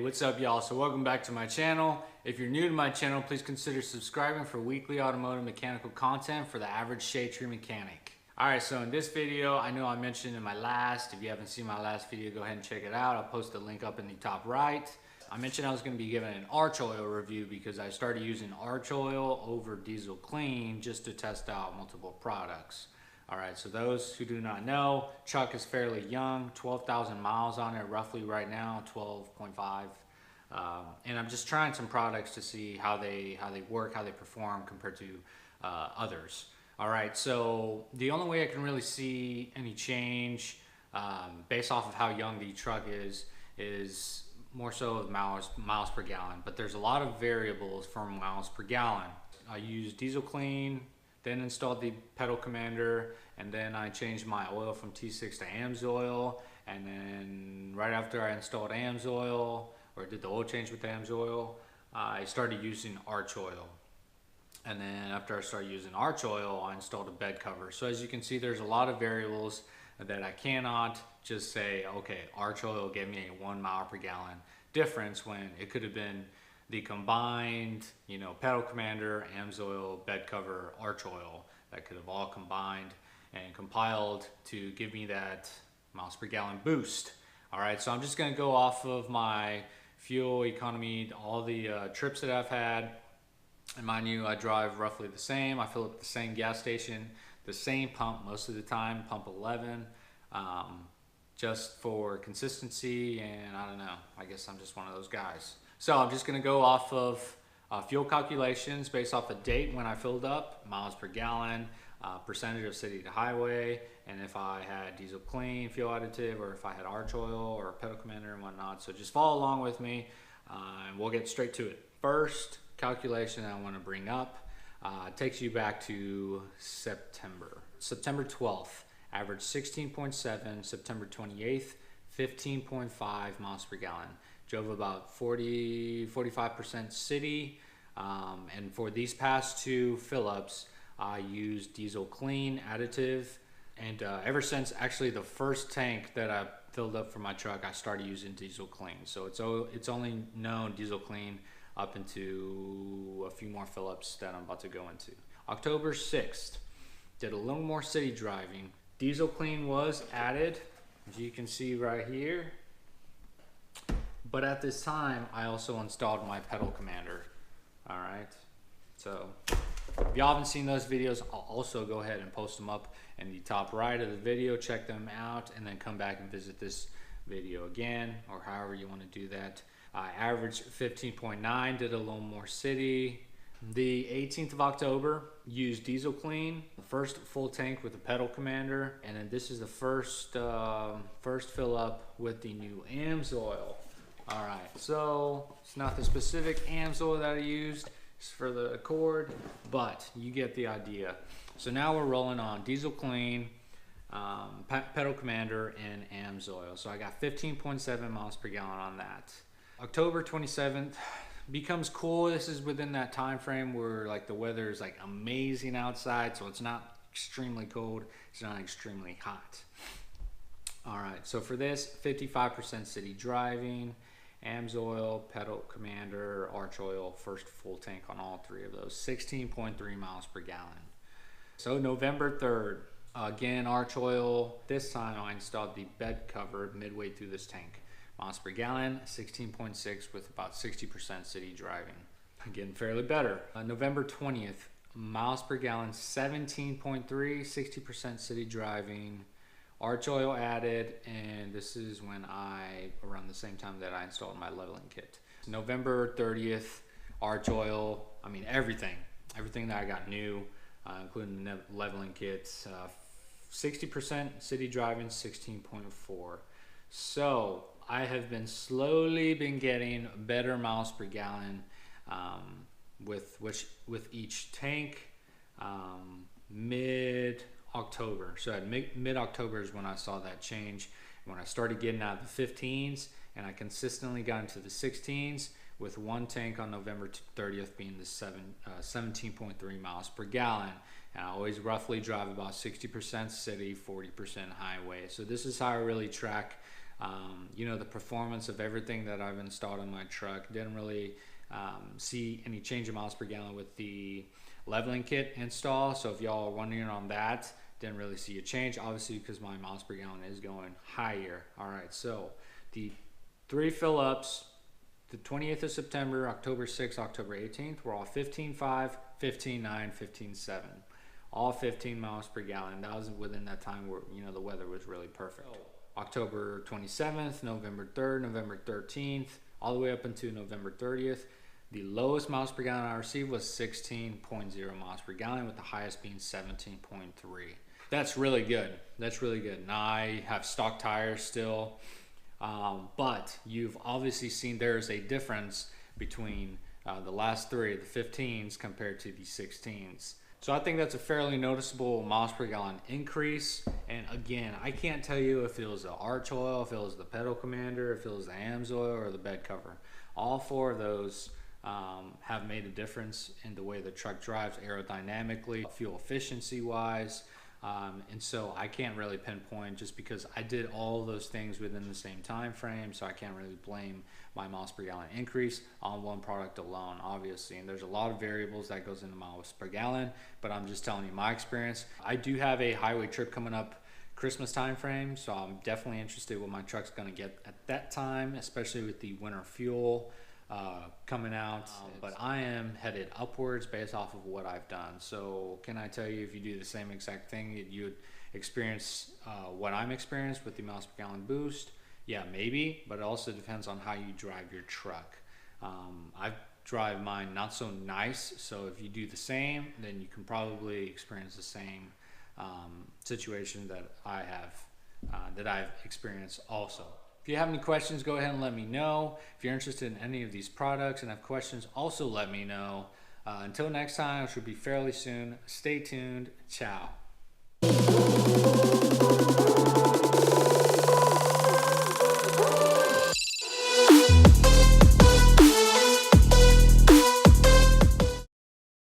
What's up, y'all? So welcome back to my channel. If you're new to my channel, please consider subscribing for weekly automotive mechanical content for the average shade tree mechanic. Alright, so in this video, I know I mentioned in my last, if you haven't seen my last video, go ahead and check it out. I'll post the link up in the top right. I mentioned I was going to be giving an Archoil review because I started using Archoil over Diesel Clean just to test out multiple products. Alright, so those who do not know, truck is fairly young, 12,000 miles on it roughly right now, 12.5. And I'm just trying some products to see how they work, how they perform compared to others. Alright, so the only way I can really see any change based off of how young the truck is more so of miles per gallon. But there's a lot of variables for miles per gallon. I use Diesel Clean, then installed the pedal commander, and then I changed my oil from T6 to AMSOIL, and then right after I installed AMSOIL, or did the oil change with AMSOIL, I started using Archoil. And then after I started using Archoil, I installed a bed cover. So as you can see, there's a lot of variables that I cannot just say, okay, Archoil gave me a 1 mile per gallon difference when it could have been the combined, pedal commander, AMSOIL, bed cover, Archoil that could have all combined and compiled to give me that miles per gallon boost. All right, so I'm just gonna go off of my fuel economy, all the trips that I've had. And mind you, I drive roughly the same. I fill up the same gas station, the same pump most of the time, pump 11, just for consistency. And I don't know, I guess I'm just one of those guys. So I'm just gonna go off of fuel calculations based off the date when I filled up, miles per gallon, percentage of city to highway, and if I had Diesel Clean fuel additive, or if I had Archoil or pedal commander and whatnot. So just follow along with me, and we'll get straight to it. First calculation I want to bring up takes you back to September 12th, average 16.7, September 28th, 15.5 miles per gallon. Drove about 45% city, and for these past two fill-ups, I used Diesel Clean additive, and ever since actually the first tank that I filled up for my truck, I started using Diesel Clean. So it's only known Diesel Clean up into a few more fill-ups that I'm about to go into. October 6th, did a little more city driving. Diesel Clean was added, as you can see right here. But at this time, I also installed my pedal commander. All right, so if y'all haven't seen those videos, I'll also go ahead and post them up in the top right of the video. Check them out, and then come back and visit this video again, or however you want to do that. I averaged 15.9, did a little more city. The 18th of October, used Diesel Clean, first full tank with the pedal commander, and then this is the first fill up with the new AMSOIL. All right, so it's not the specific AMSOIL that I used, it's for the Accord, but you get the idea. So now we're rolling on Diesel Clean, pedal commander, and AMSOIL. So I got 15.7 miles per gallon on that. October 27th becomes cool. This is within that time frame where like the weather is like amazing outside, so it's not extremely cold, it's not extremely hot. All right, so for this, 55% city driving, AMSOIL, pedal commander, Archoil, first full tank on all three of those, 16.3 miles per gallon. So November 3rd, again Archoil. This time I installed the bed cover midway through this tank. Miles per gallon, 16.6 with about 60% city driving. Again, fairly better. November 20th, miles per gallon, 17.3, 60% city driving. Archoil added, and this is when around the same time that I installed my leveling kit. November 30th, Archoil, everything that I got new, including the leveling kits, 60% city driving, 16.4. So I have been slowly getting better miles per gallon with each tank. Mid-October, so at mid-October is when I saw that change, when I started getting out of the 15s, and I consistently got into the 16s, with one tank on November 30th being the 17.3 miles per gallon. And I always roughly drive about 60% city, 40% highway. So this is how I really track You know, the performance of everything that I've installed in my truck. Didn't really see any change in miles per gallon with the leveling kit install. So if y'all are wondering on that, didn't really see a change, obviously, because my miles per gallon is going higher. All right, so the 3 fill ups, the 28th of September, October 6th, October 18th, were all 15.5, 15.9, 15.7. All 15 miles per gallon. That was within that time where, you know, the weather was really perfect. October 27th, November 3rd, November 13th, all the way up until November 30th. The lowest miles per gallon I received was 16.0 miles per gallon, with the highest being 17.3. That's really good. That's really good. Now I have stock tires still, but you've obviously seen there's a difference between the last 3, the 15s, compared to the 16s. So I think that's a fairly noticeable miles per gallon increase. And again, I can't tell you if it was the Archoil, if it was the pedal commander, if it was the AMSOIL, or the bed cover. All 4 of those have made a difference in the way the truck drives aerodynamically, fuel efficiency wise. And so I can't really pinpoint, just because I did all those things within the same time frame, so I can't really blame my miles per gallon increase on one product alone, obviously. And there's a lot of variables that goes into miles per gallon, but I'm just telling you my experience. I do have a highway trip coming up Christmas time frame, so I'm definitely interested what my truck's going to get at that time, especially with the winter fuel coming out. But I am headed upwards based off of what I've done. So can I tell you, if you do the same exact thing, you'd experience what I'm experienced with the miles per gallon boost? Yeah, maybe, but it also depends on how you drive your truck. I drive mine not so nice, so if you do the same, then you can probably experience the same situation that I have, that I've experienced also. If you have any questions, go ahead and let me know. If you're interested in any of these products and have questions, also let me know. Until next time, which will be fairly soon, stay tuned. Ciao.